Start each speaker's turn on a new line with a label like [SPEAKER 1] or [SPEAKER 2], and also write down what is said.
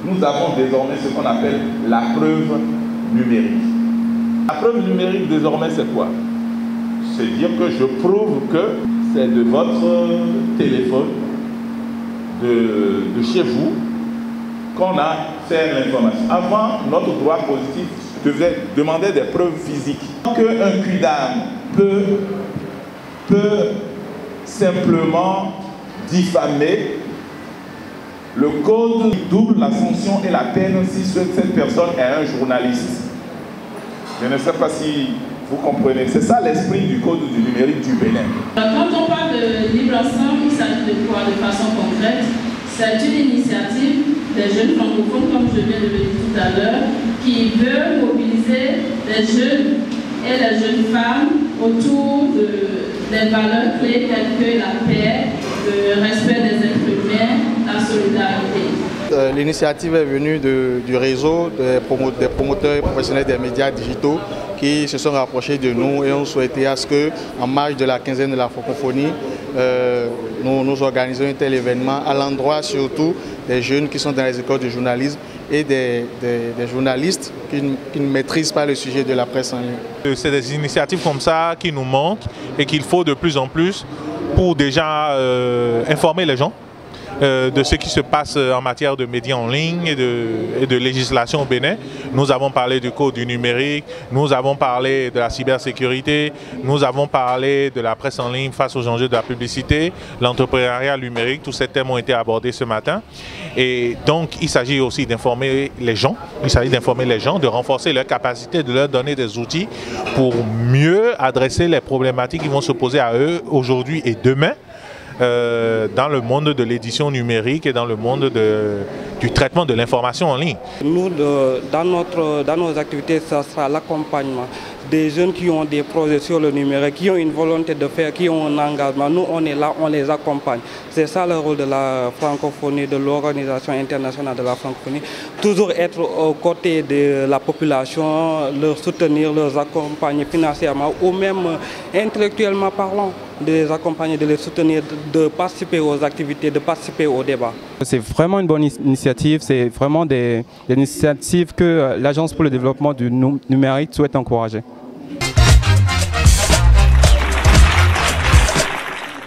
[SPEAKER 1] nous avons désormais ce qu'on appelle la preuve numérique. La preuve numérique désormais c'est quoi? C'est dire que je prouve que c'est de votre téléphone, de chez vous, qu'on a fait l'information. Avant, notre droit positif demandait des preuves physiques. Qu'un quidam peut simplement diffamer, le code double la sanction et la peine si cette personne est un journaliste. Je ne sais pas si vous comprenez. C'est ça l'esprit du code du numérique du Bénin.
[SPEAKER 2] Quand on parle de Vivre Ensemble, il s'agit de quoi de façon concrète? C'est une initiative des jeunes francophones, comme je viens de le dire tout à l'heure, qui veut mobiliser les jeunes et les jeunes femmes autour des valeurs clés telles que la paix, le respect des êtres humains, la solidarité.
[SPEAKER 3] L'initiative est venue du réseau des promoteurs et professionnels des médias digitaux qui se sont rapprochés de nous et ont souhaité à ce qu'en marge de la quinzaine de la francophonie, nous organisons un tel événement à l'endroit surtout des jeunes qui sont dans les écoles de journalisme et des journalistes qui ne maîtrisent pas le sujet de la presse en ligne.
[SPEAKER 4] C'est des initiatives comme ça qui nous manquent et qu'il faut de plus en plus pour déjà informer les gens de ce qui se passe en matière de médias en ligne et de législation au Bénin. Nous avons parlé du code du numérique, nous avons parlé de la cybersécurité, nous avons parlé de la presse en ligne face aux enjeux de la publicité, l'entrepreneuriat numérique, tous ces thèmes ont été abordés ce matin. Et donc il s'agit aussi d'informer les gens, de renforcer leur capacité, de leur donner des outils pour mieux adresser les problématiques qui vont se poser à eux aujourd'hui et demain. Dans le monde de l'édition numérique et dans le monde du traitement de l'information en ligne.
[SPEAKER 5] Nous, dans nos activités, ça sera l'accompagnement des jeunes qui ont des projets sur le numérique, qui ont une volonté de faire, qui ont un engagement. Nous, on est là, on les accompagne. C'est ça le rôle de la francophonie, de l'Organisation internationale de la francophonie. Toujours être aux côtés de la population, leur soutenir, leur accompagner financièrement ou même intellectuellement parlant, de les accompagner, de les soutenir, de participer aux activités, de participer au débat.
[SPEAKER 6] C'est vraiment une bonne initiative, c'est vraiment des initiatives que l'Agence pour le développement du numérique souhaite encourager.